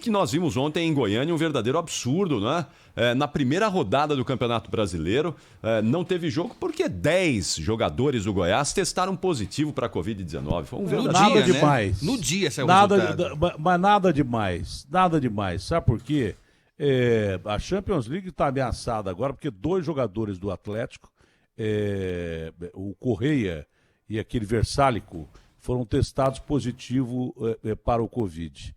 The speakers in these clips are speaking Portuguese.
que nós vimos ontem em Goiânia um verdadeiro absurdo, né? Na primeira rodada do Campeonato Brasileiro, não teve jogo porque 10 jogadores do Goiás testaram positivo para a Covid-19. Foi um verdadeiro... Nada dia, demais. Né? No dia saiu o resultado. Mas nada demais. Nada demais. Sabe por quê? A Champions League está ameaçada agora porque 2 jogadores do Atlético, o Correia e aquele Versálico, foram testados positivo para o Covid.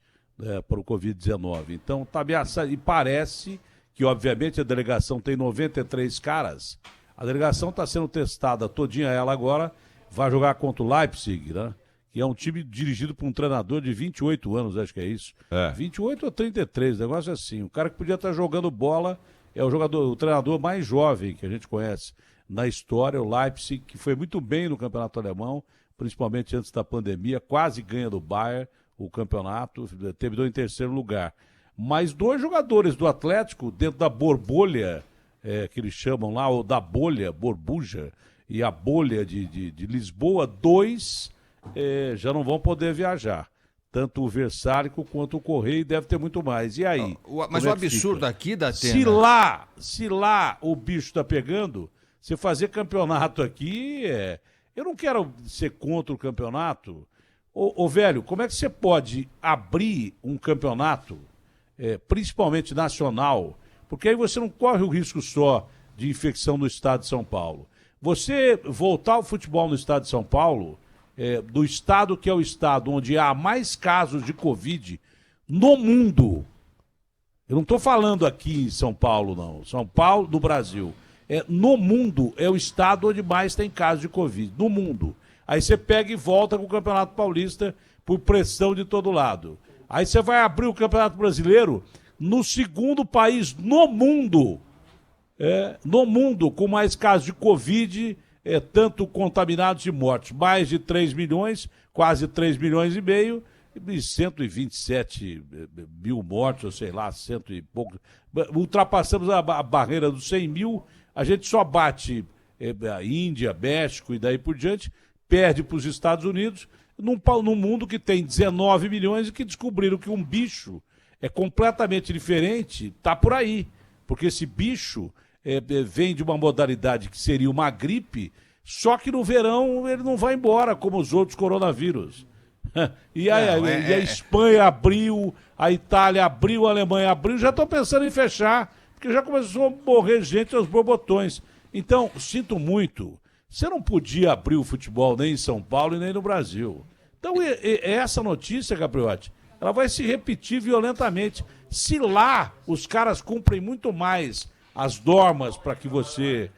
Para o Covid-19. Então está ameaçado. E parece que, obviamente, a delegação tem 93 caras. A delegação está sendo testada todinha ela agora. Vai jogar contra o Leipzig, né? Que é um time dirigido por um treinador de 28 anos, acho que é isso. 28 ou 33, negócio assim. O cara que podia estar jogando bola é o treinador mais jovem que a gente conhece na história, o Leipzig, que foi muito bem no campeonato alemão, principalmente antes da pandemia, quase ganha do Bayern o campeonato, terminou em 3º lugar. Mas 2 jogadores do Atlético, dentro da borbolha, que eles chamam lá, ou da bolha, borbuja, e a bolha de Lisboa, 2 já não vão poder viajar. Tanto o Versálico quanto o Correia, deve ter muito mais. E aí? Mas o absurdo aqui da Atena... Se lá o bicho está pegando, você fazer campeonato aqui, eu não quero ser contra o campeonato. Ô, velho, como é que você pode abrir um campeonato, principalmente nacional, porque aí você não corre o risco só de infecção no estado de São Paulo. Você voltar ao futebol no estado de São Paulo, do estado que é o estado onde há mais casos de Covid no mundo. Eu não estou falando aqui em São Paulo, não. São Paulo, no Brasil. No mundo é o estado onde mais tem casos de Covid, no mundo. Aí você pega e volta com o Campeonato Paulista por pressão de todo lado. Aí você vai abrir o Campeonato Brasileiro no 2º país no mundo, com mais casos de Covid, tanto contaminados e mortos. Mais de 3 milhões, quase 3 milhões e meio, e 127 mil mortos, ou sei lá, 100 e pouco. Ultrapassamos a barreira dos 100 mil, a gente só bate a Índia, México e daí por diante, perde para os Estados Unidos, num mundo que tem 19 milhões e que descobriram que um bicho é completamente diferente, está por aí. Porque esse bicho vem de uma modalidade que seria uma gripe, só que no verão ele não vai embora, como os outros coronavírus. E a Espanha abriu, a Itália abriu, a Alemanha abriu, já estão pensando em fechar, porque já começou a morrer gente aos borbotões. Então, sinto muito. Você não podia abrir o futebol nem em São Paulo e nem no Brasil. Então, essa notícia, Gabriotti, ela vai se repetir violentamente. Se lá os caras cumprem muito mais as normas para que você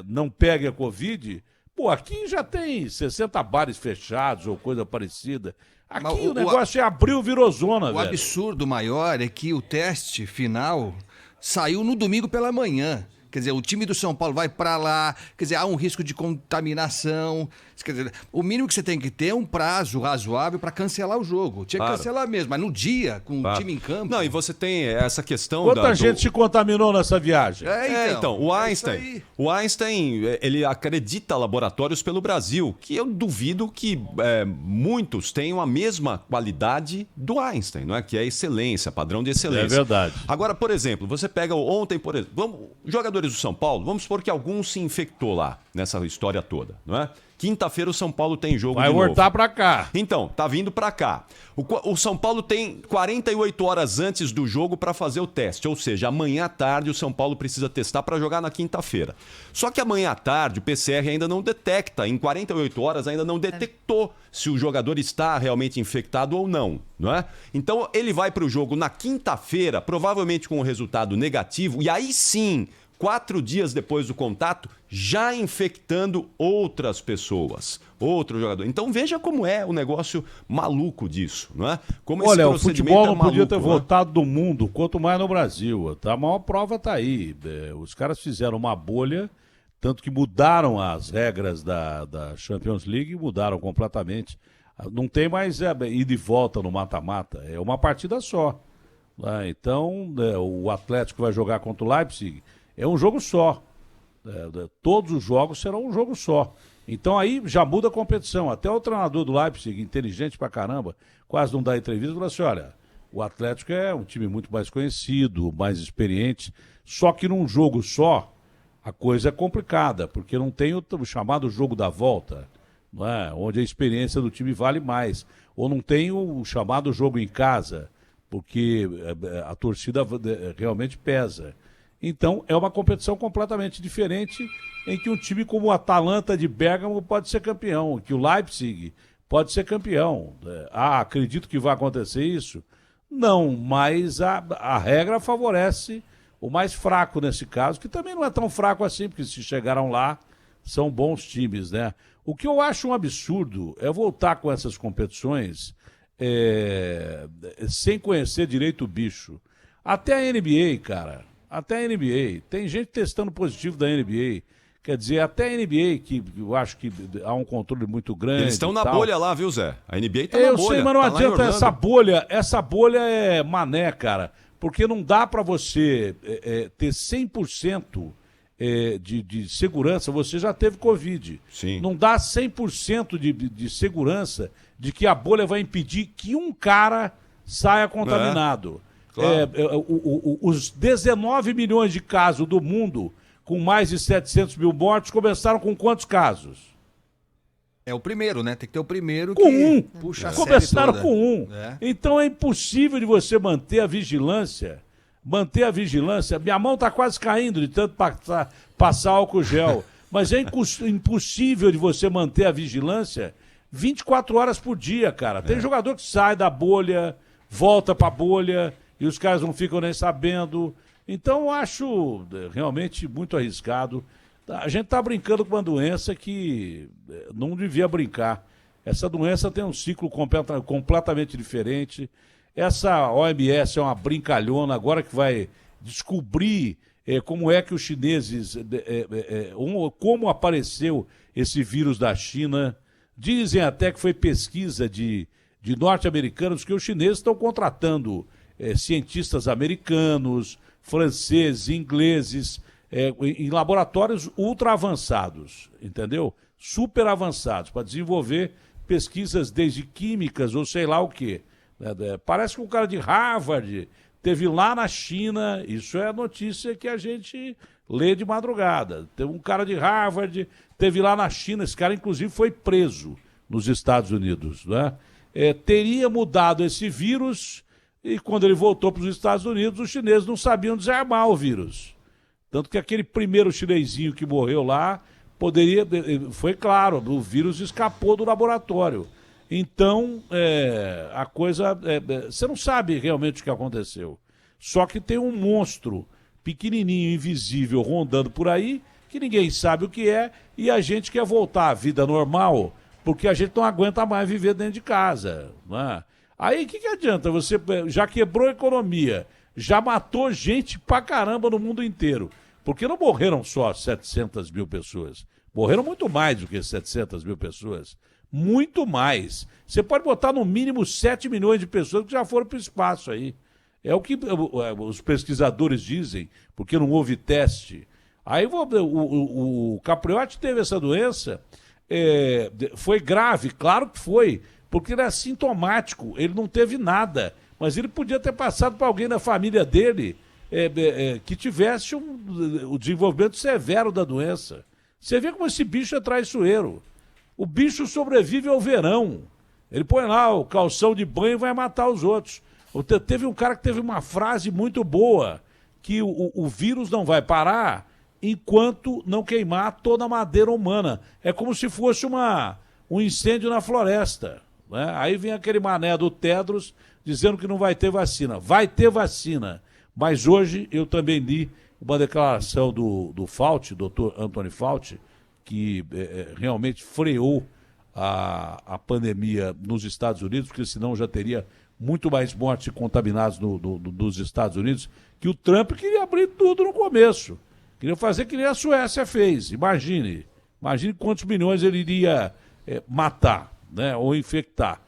não pegue a Covid, aqui já tem 60 bares fechados ou coisa parecida. Aqui o negócio abriu, virou zona, velho. O absurdo maior é que o teste final saiu no domingo pela manhã. Quer dizer, o time do São Paulo vai pra lá, quer dizer, há um risco de contaminação. Quer dizer, o mínimo que você tem que ter é um prazo razoável para cancelar o jogo. Tinha que cancelar mesmo, mas no dia, com o time em campo... Não, e você tem essa questão... Quanta gente se contaminou nessa viagem? Então, o Einstein, ele acredita laboratórios pelo Brasil, que eu duvido que muitos tenham a mesma qualidade do Einstein, não é? Que é excelência, padrão de excelência. É verdade. Agora, por exemplo, você pega ontem, jogadores do São Paulo, vamos supor que algum se infectou lá, nessa história toda, não é? Quinta-feira o São Paulo tem jogo de novo. Vai voltar pra cá. Então, tá vindo pra cá. O São Paulo tem 48 horas antes do jogo pra fazer o teste, ou seja, amanhã à tarde o São Paulo precisa testar pra jogar na quinta-feira. Só que amanhã à tarde o PCR ainda não detecta, em 48 horas ainda não detectou se o jogador está realmente infectado ou não, não é? Então ele vai pro jogo na quinta-feira, provavelmente com o resultado negativo, e aí sim... 4 dias depois do contato, já infectando outras pessoas, outro jogador. Então veja como é o negócio maluco disso, não é? Como olha, o futebol não podia ter voltado do mundo, quanto mais no Brasil. A maior prova está aí. Os caras fizeram uma bolha, tanto que mudaram as regras da Champions League, mudaram completamente. Não tem mais ida e volta no mata-mata, é uma partida só. Então, o Atlético vai jogar contra o Leipzig, é um jogo só. Todos os jogos serão um jogo só. Então aí já muda a competição. Até o treinador do Leipzig, inteligente pra caramba, quase não dá entrevista, falou assim, olha, O Atlético é um time muito mais conhecido, mais experiente, só que num jogo só a coisa é complicada, porque não tem o chamado jogo da volta, não é? Onde a experiência do time vale mais, ou não tem o chamado jogo em casa, porque a torcida realmente pesa. Então é uma competição completamente diferente, em que um time como o Atalanta de Bérgamo pode ser campeão, que o Leipzig pode ser campeão. Acredito que vai acontecer isso? Não, mas a regra favorece o mais fraco nesse caso, que também não é tão fraco assim, porque se chegaram lá, são bons times, né? O que eu acho um absurdo é voltar com essas competições sem conhecer direito o bicho. Até a NBA, cara, até a NBA. Tem gente testando positivo da NBA. Quer dizer, até a NBA, que eu acho que há um controle muito grande. Eles estão na bolha lá, viu, Zé? A NBA tá na bolha. Eu sei, mas não adianta essa bolha é mané, cara. Porque não dá para você ter 100% de segurança. Você já teve Covid. Sim. Não dá 100% de segurança de que a bolha vai impedir que um cara saia contaminado. Claro. Os 19 milhões de casos do mundo, com mais de 700 mil mortos, começaram com quantos casos? É o primeiro, né? Tem que ter o primeiro com que um. Puxa a Começaram série toda. com um. É. Então é impossível de você manter a vigilância. Manter a vigilância. Minha mão está quase caindo de tanto passar álcool gel. Mas é impossível de você manter a vigilância 24 horas por dia, cara. Tem jogador que sai da bolha, volta para a bolha, e os caras não ficam nem sabendo. Então eu acho realmente muito arriscado. A gente está brincando com uma doença que não devia brincar. Essa doença tem um ciclo completamente diferente. Essa OMS é uma brincalhona agora que vai descobrir como é que os chineses, como apareceu esse vírus da China. Dizem até que foi pesquisa de norte-americanos que os chineses estão contratando cientistas americanos, franceses, ingleses, em laboratórios ultra avançados, entendeu? Super avançados, para desenvolver pesquisas desde químicas ou sei lá o quê. Parece que um cara de Harvard teve lá na China, isso é notícia que a gente lê de madrugada. Teve um cara de Harvard, teve lá na China, esse cara inclusive foi preso nos Estados Unidos, né? Teria mudado esse vírus e quando ele voltou para os Estados Unidos, os chineses não sabiam desarmar o vírus. Tanto que aquele primeiro chinesinho que morreu lá, foi claro, o vírus escapou do laboratório. Então, a coisa, você não sabe realmente o que aconteceu. Só que tem um monstro pequenininho, invisível, rondando por aí, que ninguém sabe o que é, e a gente quer voltar à vida normal, porque a gente não aguenta mais viver dentro de casa, né? Aí o que adianta? Você já quebrou a economia, já matou gente pra caramba no mundo inteiro. Porque não morreram só 700 mil pessoas. Morreram muito mais do que 700 mil pessoas. Muito mais. Você pode botar no mínimo 7 milhões de pessoas que já foram para o espaço aí. É o que os pesquisadores dizem, porque não houve teste. Aí o Capriotti teve essa doença, foi grave, claro que foi, porque ele é assintomático, ele não teve nada, mas ele podia ter passado para alguém da família dele que tivesse o desenvolvimento severo da doença. Você vê como esse bicho é traiçoeiro. O bicho sobrevive ao verão. Ele põe lá o calção de banho e vai matar os outros. Teve um cara que teve uma frase muito boa, que o vírus não vai parar enquanto não queimar toda a madeira humana. É como se fosse um incêndio na floresta, né? Aí vem aquele mané do Tedros dizendo que não vai ter vacina. Vai ter vacina. Mas hoje eu também li uma declaração do Fauci, doutor Anthony Fauci, que realmente freou a pandemia nos Estados Unidos, porque senão já teria muito mais mortes e contaminados nos Estados Unidos, que o Trump queria abrir tudo no começo. Queria fazer que nem a Suécia fez. Imagine quantos milhões ele iria matar, né, ou infectar.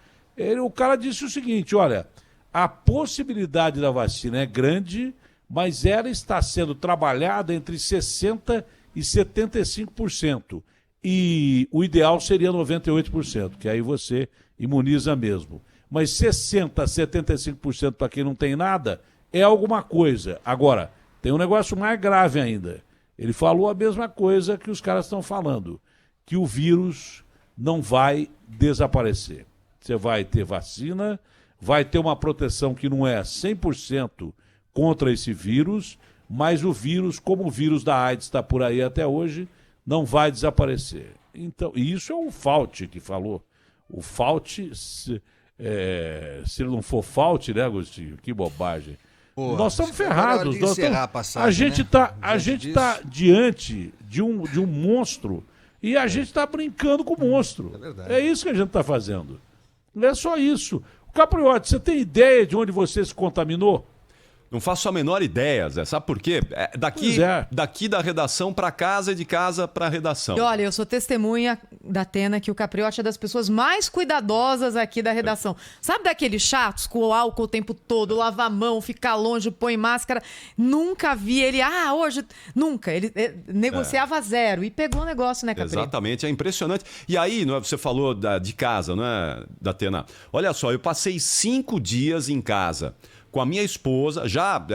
O cara disse o seguinte, olha, a possibilidade da vacina é grande, mas ela está sendo trabalhada entre 60% e 75%. E o ideal seria 98%, que aí você imuniza mesmo. mas 60% a 75% para quem não tem nada é alguma coisa. Agora, tem um negócio mais grave ainda. Ele falou a mesma coisa que os caras estão falando, que o vírus não vai desaparecer. Você vai ter vacina, vai ter uma proteção que não é 100% contra esse vírus, mas o vírus, como o vírus da AIDS está por aí até hoje, não vai desaparecer. Então, e isso é o Fauci que falou. O Fauci, se ele não for Fauci, né, Agostinho? Que bobagem. Porra, nós estamos ferrados. A gente está diante de um monstro e a gente está brincando com o monstro. É isso que a gente está fazendo. Não é só isso. Capriotti, você tem ideia de onde você se contaminou? Não faço a menor ideia, Zé. Sabe por quê? Daqui da redação para casa e de casa para a redação. E olha, eu sou testemunha da Atena que o Capriotti é das pessoas mais cuidadosas aqui da redação. Sabe daqueles chatos com o álcool o tempo todo, lava a mão, fica longe, põe máscara? Nunca vi ele, hoje... Nunca. Ele negociava zero e pegou o negócio, né, Capriotti? Exatamente, é impressionante. E aí, você falou de casa, não é, da Atena? Olha só, eu passei 5 dias em casa com a minha esposa, já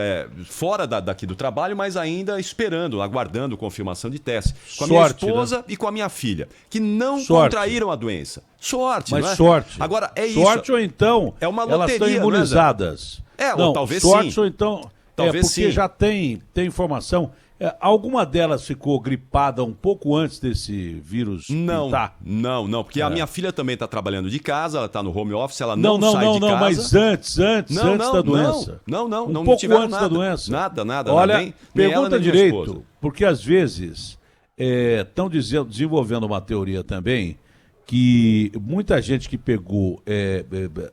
fora daqui do trabalho, mas ainda esperando, aguardando confirmação de teste. Com a minha esposa, né? E com a minha filha, que não contraíram a doença. Sorte, mas não é? sorte. Agora, é isso. Sorte ou então é uma elas estão imunizadas. Não, ou talvez sorte sim. Ou então... Talvez porque sim. já tem informação... alguma delas ficou gripada um pouco antes desse vírus pintar? Não, porque a minha filha também está trabalhando de casa, ela está no home office, ela não sai de casa. Não, mas antes da doença. Não pouco tiveram antes nada. da doença. Nada. Olha, nem pergunta ela, nem direito, porque às vezes estão desenvolvendo uma teoria também que muita gente que pegou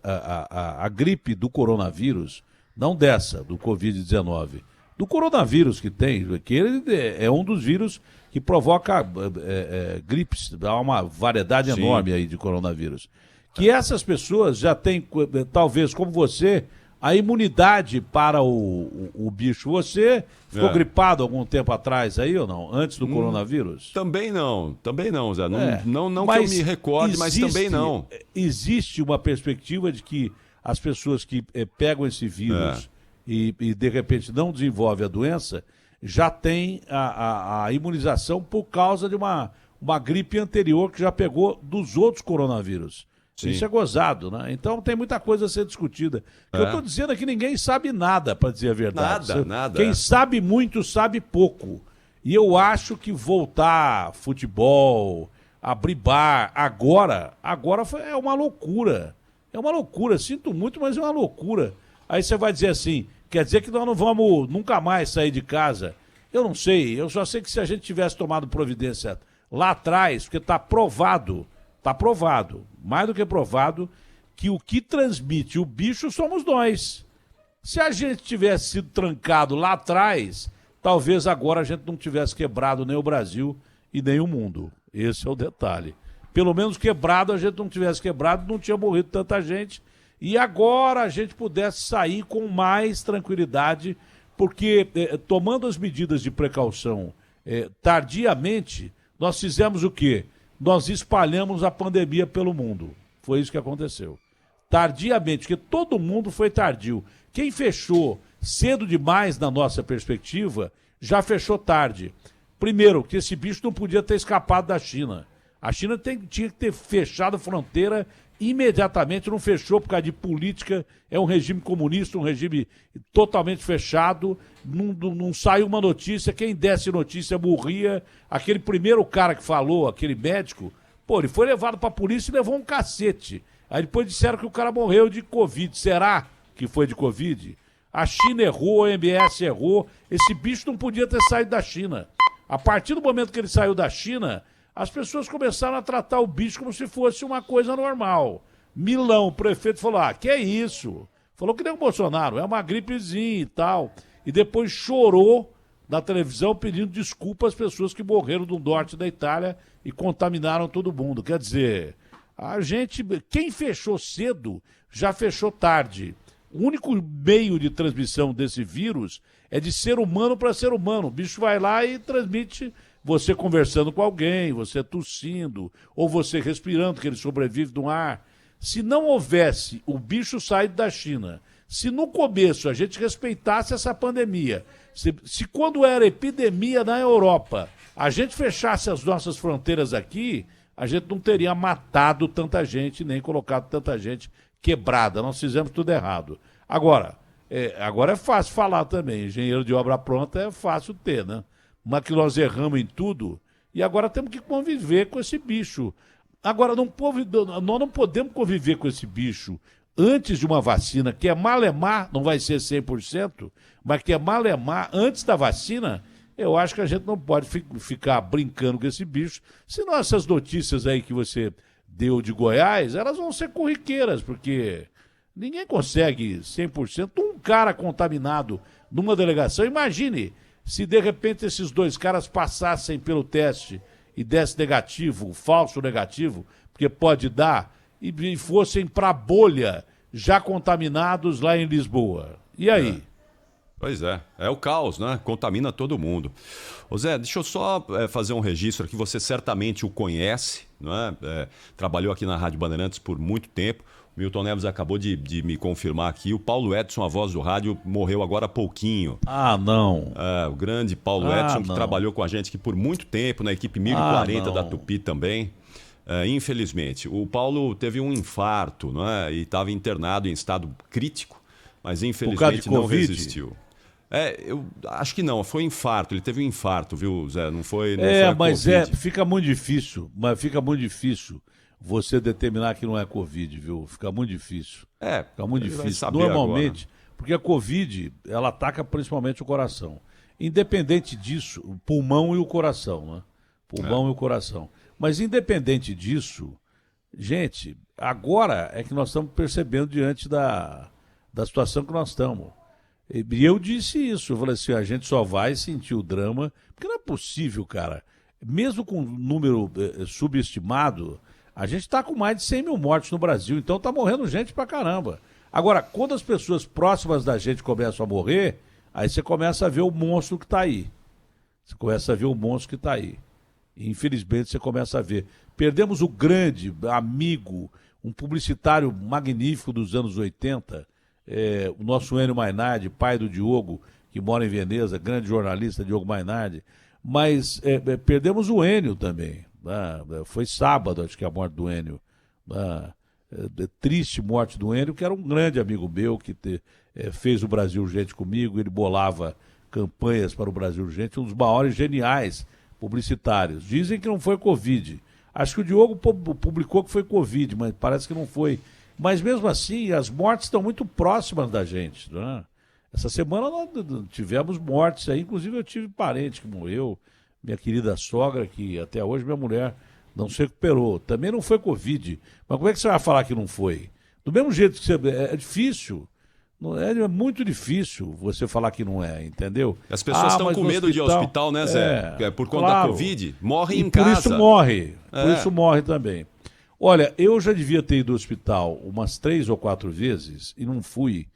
a gripe do coronavírus, não dessa, do Covid-19, do coronavírus que ele é um dos vírus que provoca gripes, há uma variedade enorme aí de coronavírus. Que essas pessoas já têm, talvez como você, a imunidade para o bicho. Você ficou gripado algum tempo atrás aí ou não? Antes do coronavírus? Também não, Zé. Não que eu me recorde, mas também não. Existe uma perspectiva de que as pessoas que pegam esse vírus e de repente não desenvolve a doença, já tem a imunização por causa de uma gripe anterior que já pegou dos outros coronavírus. Sim. Isso é gozado, né? Então tem muita coisa a ser discutida. O que eu estou dizendo é que ninguém sabe nada, para dizer a verdade. Nada. Quem sabe muito, sabe pouco. E eu acho que voltar futebol, abrir bar, agora é uma loucura. É uma loucura, sinto muito, mas é uma loucura. Aí você vai dizer assim, quer dizer que nós não vamos nunca mais sair de casa? Eu não sei, eu só sei que se a gente tivesse tomado providência lá atrás, porque está provado, mais do que provado, que o que transmite o bicho somos nós. Se a gente tivesse sido trancado lá atrás, talvez agora a gente não tivesse quebrado nem o Brasil e nem o mundo. Esse é o detalhe. Pelo menos quebrado, a gente não tivesse quebrado, não tinha morrido tanta gente. E agora a gente pudesse sair com mais tranquilidade, porque tomando as medidas de precaução tardiamente, nós fizemos o quê? Nós espalhamos a pandemia pelo mundo. Foi isso que aconteceu. Tardiamente, porque todo mundo foi tardio. Quem fechou cedo demais, na nossa perspectiva, já fechou tarde. Primeiro, que esse bicho não podia ter escapado da China. A China tinha que ter fechado a fronteira imediatamente, não fechou por causa de política, é um regime comunista, um regime totalmente fechado, não saiu uma notícia, quem desse notícia morria. Aquele primeiro cara que falou, aquele médico, ele foi levado pra polícia e levou um cacete. Aí depois disseram que o cara morreu de Covid. Será que foi de Covid? A China errou, a OMS errou, esse bicho não podia ter saído da China. A partir do momento que ele saiu da China, as pessoas começaram a tratar o bicho como se fosse uma coisa normal. Milão, o prefeito, falou, que é isso? Falou que nem o Bolsonaro, é uma gripezinha e tal. E depois chorou na televisão pedindo desculpa às pessoas que morreram do norte da Itália e contaminaram todo mundo. Quer dizer, quem fechou cedo, já fechou tarde. O único meio de transmissão desse vírus é de ser humano para ser humano. O bicho vai lá e transmite você conversando com alguém, você tossindo, ou você respirando, que ele sobrevive do ar. se não houvesse o bicho saído da China, se no começo a gente respeitasse essa pandemia, se quando era epidemia na Europa, a gente fechasse as nossas fronteiras aqui, a gente não teria matado tanta gente, nem colocado tanta gente quebrada. Nós fizemos tudo errado. Agora é fácil falar também. Engenheiro de obra pronta é fácil ter, né? Mas que nós erramos em tudo e agora temos que conviver com esse bicho. Agora, nós não podemos conviver com esse bicho antes de uma vacina, que é malemar, não vai ser 100%, mas que é malemar antes da vacina. Eu acho que a gente não pode ficar brincando com esse bicho, senão essas notícias aí que você deu de Goiás, elas vão ser corriqueiras, porque ninguém consegue 100%. Um cara contaminado numa delegação, imagine se de repente esses 2 caras passassem pelo teste e desse negativo, falso negativo, porque pode dar, e fossem para a bolha já contaminados lá em Lisboa. E aí? Pois é o caos, né? Contamina todo mundo. Ô Zé, deixa eu só fazer um registro aqui, você certamente o conhece, não é? Trabalhou aqui na Rádio Bandeirantes por muito tempo. O Milton Neves acabou de me confirmar aqui. O Paulo Edson, a voz do rádio, morreu agora há pouquinho. Ah, não. O grande Paulo Edson, que trabalhou com a gente aqui por muito tempo, na equipe 1040 da Tupi também. Infelizmente. O Paulo teve um infarto, não é? E estava internado em estado crítico, mas infelizmente não resistiu. Eu acho que não, foi infarto. Ele teve um infarto, viu, Zé? Não foi mas COVID. Fica muito difícil. Mas fica muito difícil você determinar que não é Covid, viu? Fica muito difícil. Fica muito difícil. Normalmente, agora. Porque a Covid, ela ataca principalmente o coração. Independente disso, o pulmão e o coração, né? Pulmão e o coração. Mas independente disso, gente, agora é que nós estamos percebendo diante da situação que nós estamos. E eu disse isso, eu falei assim, a gente só vai sentir o drama, porque não é possível, cara. Mesmo com um número subestimado, a gente está com mais de 100 mil mortes no Brasil, então está morrendo gente pra caramba. Agora, quando as pessoas próximas da gente começam a morrer, aí você começa a ver o monstro que está aí. Você começa a ver o monstro que está aí. E, infelizmente, você começa a ver. Perdemos o grande amigo, um publicitário magnífico dos anos 80, o nosso Enio Mainardi, pai do Diogo, que mora em Veneza, grande jornalista Diogo Mainardi. Mas perdemos o Enio também. Foi sábado, acho que a morte do Enio. Triste morte do Enio, que era um grande amigo meu, que fez o Brasil Urgente comigo, ele bolava campanhas para o Brasil Urgente, um dos maiores geniais publicitários. Dizem que não foi Covid. Acho que o Diogo publicou que foi Covid, mas parece que não foi. Mas mesmo assim, as mortes estão muito próximas da gente, né? Essa semana nós tivemos mortes aí, inclusive eu tive parente que morreu, minha querida sogra, que até hoje minha mulher não se recuperou. Também não foi Covid. Mas como é que você vai falar que não foi? Do mesmo jeito que você... É difícil. É muito difícil você falar que não é, entendeu? As pessoas estão com medo de ir ao hospital, né, Zé? Por conta da Covid. Morrem em casa. Por isso morre. Por isso morre também. Olha, eu já devia ter ido ao hospital umas 3 ou 4 vezes e não fui.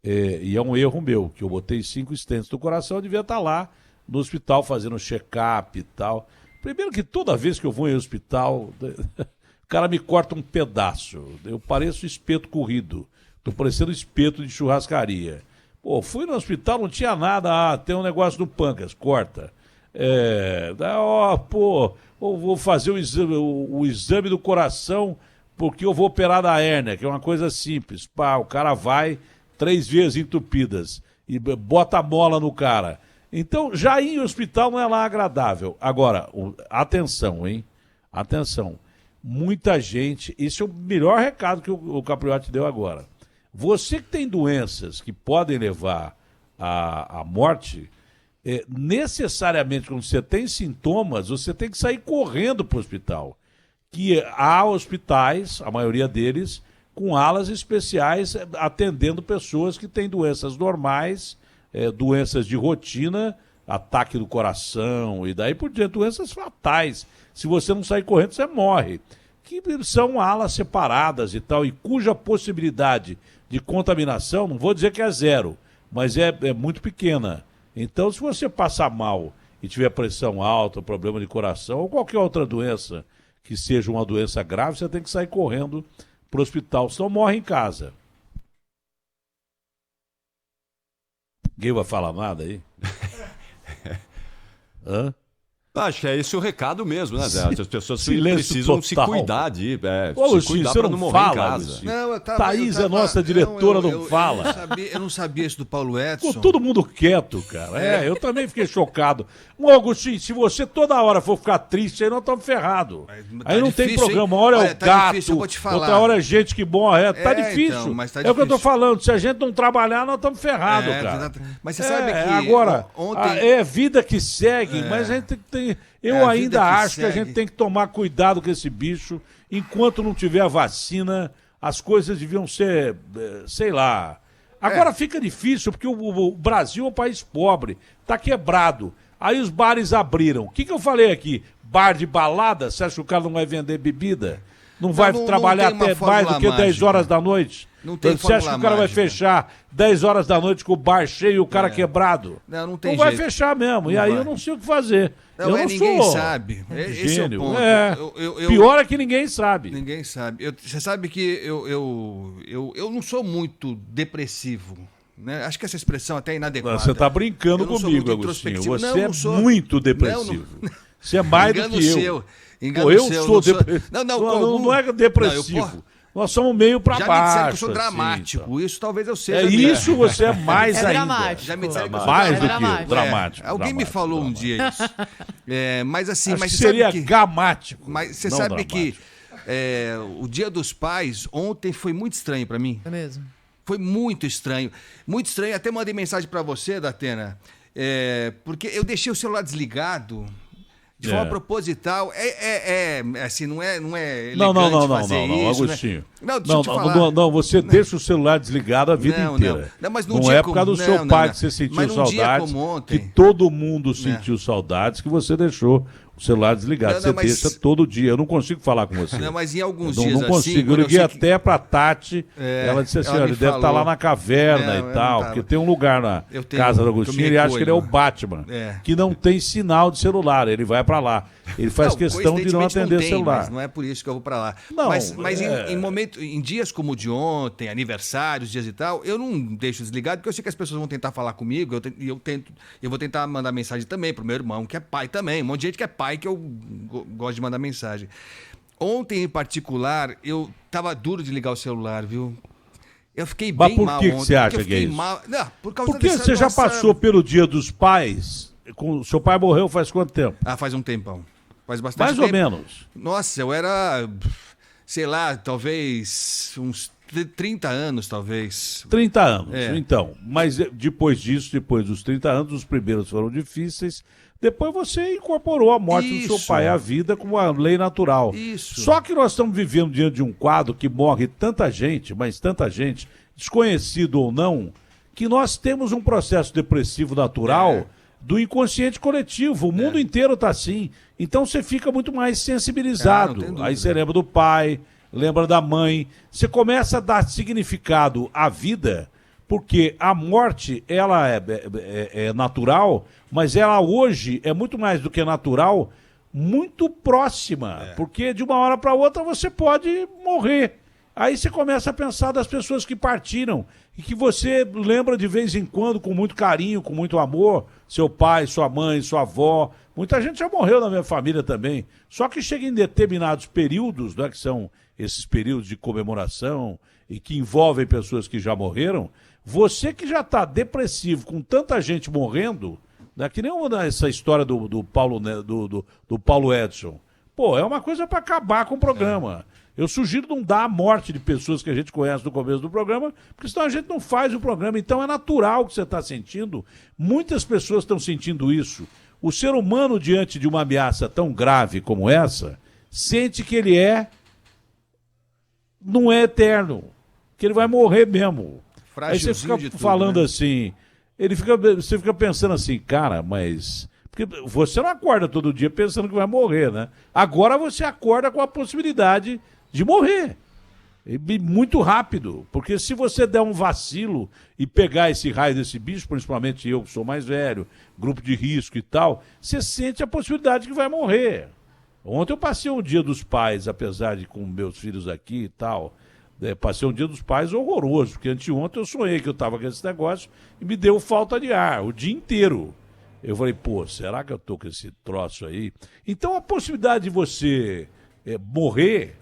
E é um erro meu, que eu botei 5 stents do coração, eu devia estar lá no hospital fazendo check-up e tal. Primeiro que toda vez que eu vou ao hospital, o cara me corta um pedaço. Eu pareço espeto corrido. Tô parecendo espeto de churrascaria. Pô, fui no hospital, não tinha nada. Tem um negócio no pâncreas, corta. Vou fazer o exame do coração porque eu vou operar da hérnia, que é uma coisa simples. Pá, o cara vai 3 vezes entupidas e bota a mola no cara. Então, já ir ao hospital não é lá agradável. Agora, atenção, hein? Atenção. Muita gente... Esse é o melhor recado que o Capriotti deu agora. Você que tem doenças que podem levar à morte, necessariamente, quando você tem sintomas, você tem que sair correndo para o hospital. Que há hospitais, a maioria deles, com alas especiais atendendo pessoas que têm doenças normais, doenças de rotina, ataque do coração e daí por diante, doenças fatais. Se você não sair correndo, você morre. Que são alas separadas e tal, e cuja possibilidade de contaminação, não vou dizer que é 0, mas é muito pequena. Então, se você passar mal e tiver pressão alta, problema de coração ou qualquer outra doença que seja uma doença grave, você tem que sair correndo pro hospital, senão morre em casa. Ninguém vai falar nada aí? Hã? Acho que é esse o recado mesmo, né, Zé? As pessoas Silêncio precisam se total. cuidar Ô, se Agostinho, cuidar você para não não morrer fala, em casa. Agostinho. Não, Thaís é nossa diretora, não fala. Eu não sabia isso do Paulo Edson. Ficou todo mundo quieto, cara. Eu também fiquei chocado. Ô, Agostinho, se você toda hora for ficar triste, aí nós estamos ferrados. Tá Aí não tem difícil, programa. hein? Uma hora é Olha, o tá gato, difícil, eu vou te falar. outra hora é gente que morre. Tá difícil. Então, mas tá é o que eu tô difícil. falando. Se a gente não trabalhar, nós estamos ferrados, cara. Mas você sabe que agora, ontem... é vida que segue, mas a gente tem... Eu a vida ainda que acho que a segue. gente tem que tomar cuidado com esse bicho. Enquanto não tiver a vacina, as coisas deviam ser, sei lá. Agora fica difícil, porque o Brasil é um país pobre, tá quebrado. Aí os bares abriram. O que eu falei aqui? Bar de balada? Você acha que o cara não vai vender bebida? Não vai trabalhar tem uma até mais do que fórmula 10 mágica. horas da noite? Não tem Você acha que o fórmula cara vai mágica. fechar 10 horas da noite com o bar cheio e o cara quebrado? Não tem vai jeito. fechar mesmo. E Não aí vai. eu não sei o que fazer. Não, eu não ninguém sou sabe. Esse gênio. é o ponto. Pior é que ninguém sabe. Ninguém sabe. Você sabe que eu não sou muito depressivo. Né? Acho que essa expressão até é inadequada. Você está brincando Eu não sou comigo, muito Agostinho. introspectivo. Você Não, é não sou. muito depressivo. Você é mais Engano do que eu. seu. Engano Pô, eu seu, sou não sou- depressivo. Não é depressivo. Não, Nós somos meio pra já baixo. me disseram que eu sou assim, dramático. então. Isso talvez eu seja. É mesmo. isso, você é mais É ainda. dramático. Já me disseram que eu sou Mais do que dramático. eu. Dramático. Alguém me dramático, falou um dramático. dia isso. Mas assim, Acho mas que você seria sabe que... gamático. Mas você não sabe que dramático. o Dia dos Pais ontem foi muito estranho pra mim. É mesmo. Foi muito estranho. Muito estranho. Até mandei mensagem pra você, Datena. Porque eu deixei o celular desligado de forma proposital. Assim, não é elegante Não, fazer isso. Agostinho. Né? Não, deixa eu te falar. Não, você deixa o celular desligado a vida inteira. Não, mas num Não dia é por causa do como- seu não, pai não. que você sentiu Mas num dia saudades, como ontem- que todo mundo sentiu saudades, que você deixou o celular desligado. Não, Você mas- deixa todo dia. Eu não consigo falar com você. Não, mas em alguns não, dias não assim... consigo. Eu quando liguei sei que- até pra Tati. Ela disse assim: ela olha, me ele deve estar falou. lá na caverna Não, eu e não tal. tava. Porque tem um lugar na Eu tenho- casa do que eu Agostinho, me ele acha que ele é o recolho. Batman, É. que não tem sinal de celular. Ele vai pra lá. Ele faz Não, questão de não coincidentemente atender tem, celular. Mas não é por isso que eu vou pra lá. Não, mas em dias como o de ontem, aniversários, dias e tal, eu não deixo desligado, porque eu sei que as pessoas vão tentar falar comigo, eu vou tentar mandar mensagem também pro meu irmão, que é pai também. Um monte de gente que é pai que eu gosto de mandar mensagem. Ontem, em particular, eu tava duro de ligar o celular, viu? Eu fiquei Mas bem por mal que ontem. você acha porque eu que é fiquei isso? mal. Não, por causa Porque dessa você já nossa- passou pelo Dia dos Pais? Seu pai morreu faz quanto tempo? Ah, faz um tempão. Faz bastante Mais tempo. ou menos. Nossa, eu era, sei lá, talvez uns 30 anos, talvez. 30 anos, É. então. Mas depois disso, depois dos 30 anos, os primeiros foram difíceis. Depois você incorporou a morte do seu Isso. pai à vida como uma lei natural. Isso. Só que nós estamos vivendo diante de um quadro que morre tanta gente, mas tanta gente, desconhecido ou não, que nós temos um processo depressivo natural do inconsciente coletivo. O mundo inteiro está assim. Então você fica muito mais sensibilizado. não tem dúvida. Aí você lembra do pai, lembra da mãe. Você começa a dar significado à vida, porque a morte, ela é natural, mas ela hoje é muito mais do que natural, muito próxima. Porque de uma hora para outra você pode morrer. Aí você começa a pensar das pessoas que partiram e que você lembra de vez em quando com muito carinho, com muito amor, seu pai, sua mãe, sua avó. Muita gente já morreu na minha família também. Só que chega em determinados períodos, né, que são esses períodos de comemoração e que envolvem pessoas que já morreram, você que já está depressivo com tanta gente morrendo, né, que nem essa história do Paulo, né, do Paulo Edson. Pô, é uma coisa para acabar com o programa. Eu sugiro não dar a morte de pessoas que a gente conhece no começo do programa, porque senão a gente não faz o programa. Então é natural que você está sentindo. Muitas pessoas estão sentindo isso. O ser humano, diante de uma ameaça tão grave como essa, sente que ele não é eterno, que ele vai morrer mesmo. Aí você fica de tudo, falando né? assim, você fica pensando assim, cara, mas... Porque você não acorda todo dia pensando que vai morrer, né? Agora você acorda com a possibilidade de morrer. E muito rápido. Porque se você der um vacilo e pegar esse raio desse bicho, principalmente eu que sou mais velho, grupo de risco e tal, você sente a possibilidade que vai morrer. Ontem eu passei o Dia dos Pais, apesar de com meus filhos aqui e tal, Passei um Dia dos Pais horroroso, porque anteontem eu sonhei que eu estava com esse negócio e me deu falta de ar o dia inteiro. Eu falei, pô, será que eu tô com esse troço aí? Então a possibilidade de você morrer,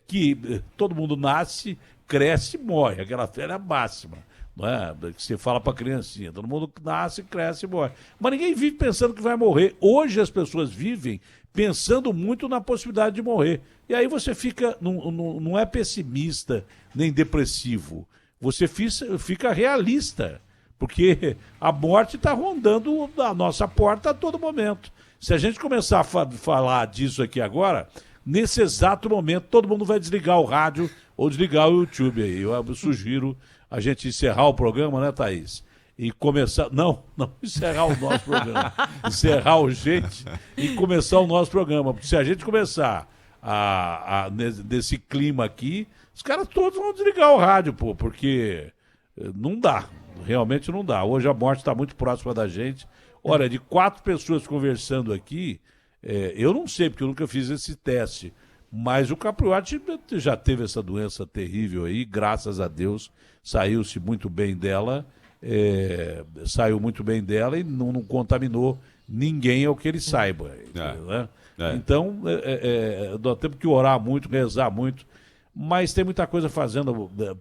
que todo mundo nasce, cresce e morre, aquela velha máxima. Não é? Que você fala pra criancinha, todo mundo nasce, cresce e morre. Mas ninguém vive pensando que vai morrer. Hoje as pessoas vivem pensando muito na possibilidade de morrer. E aí você fica, não é pessimista nem depressivo, você fica realista, porque a morte está rondando a nossa porta a todo momento. Se a gente começar a falar disso aqui agora, nesse exato momento todo mundo vai desligar o rádio ou desligar o YouTube aí. Eu sugiro a gente encerrar o programa, né, Thaís? E começar... Não encerrar o nosso programa. Encerrar urgente e começar o nosso programa. Porque se a gente começar nesse clima aqui, os caras todos vão desligar o rádio, pô, porque não dá. Realmente não dá. Hoje a morte está muito próxima da gente. Olha, de 4 pessoas conversando aqui, eu não sei, porque eu nunca fiz esse teste, mas o Capriotti já teve essa doença terrível aí, graças a Deus, saiu-se muito bem dela, saiu muito bem dela e não contaminou ninguém ao que ele saiba. Né? Então, nós temos que orar muito, rezar muito, mas tem muita coisa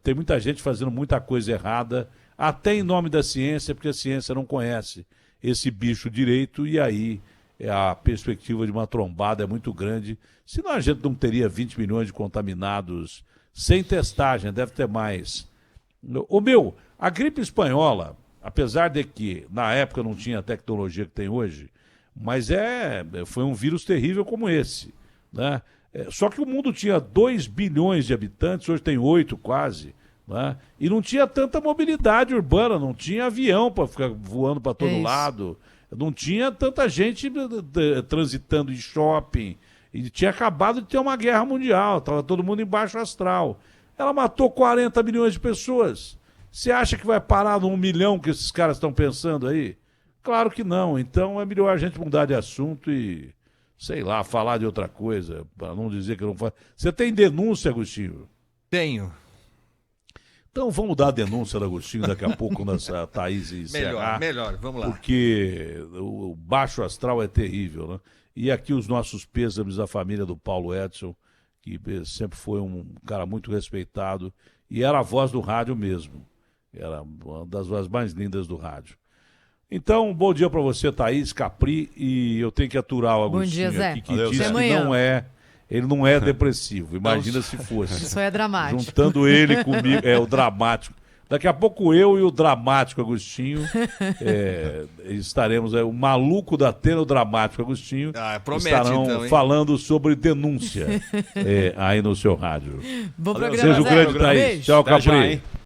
tem muita gente fazendo muita coisa errada, até em nome da ciência, porque a ciência não conhece esse bicho direito, e aí a perspectiva de uma trombada é muito grande. Senão a gente não teria 20 milhões de contaminados sem testagem, deve ter mais. A gripe espanhola, apesar de que na época não tinha a tecnologia que tem hoje, mas foi um vírus terrível como esse, né? Só que o mundo tinha 2 bilhões de habitantes, hoje tem 8 quase, né? E não tinha tanta mobilidade urbana, não tinha avião para ficar voando para todo lado, não tinha tanta gente transitando em shopping, e tinha acabado de ter uma guerra mundial, estava todo mundo em baixo astral. Ela matou 40 milhões de pessoas. Você acha que vai parar no 1 milhão que esses caras estão pensando aí? Claro que não. Então é melhor a gente mudar de assunto e, sei lá, falar de outra coisa, para não dizer que não faz. Você tem denúncia, Agostinho? Tenho. Então vamos dar a denúncia do Agostinho daqui a pouco, quando a Thaís encerrar. Melhor, vamos lá. Porque o baixo astral é terrível, né? E aqui os nossos pêsames à família do Paulo Edson, que sempre foi um cara muito respeitado e era a voz do rádio mesmo. Era uma das vozes mais lindas do rádio. Então, bom dia para você, Thaís, Capri, e eu tenho que aturar o Agostinho aqui, que diz que ele não é depressivo. Imagina se fosse. Isso é dramático. Juntando ele comigo, o dramático. Daqui a pouco eu e o dramático Agostinho estaremos, o maluco da Atena, o dramático Agostinho, estarão então, falando sobre denúncia aí no seu rádio. Bom programa, Seja o grande, Thaís. Tchau, Capri.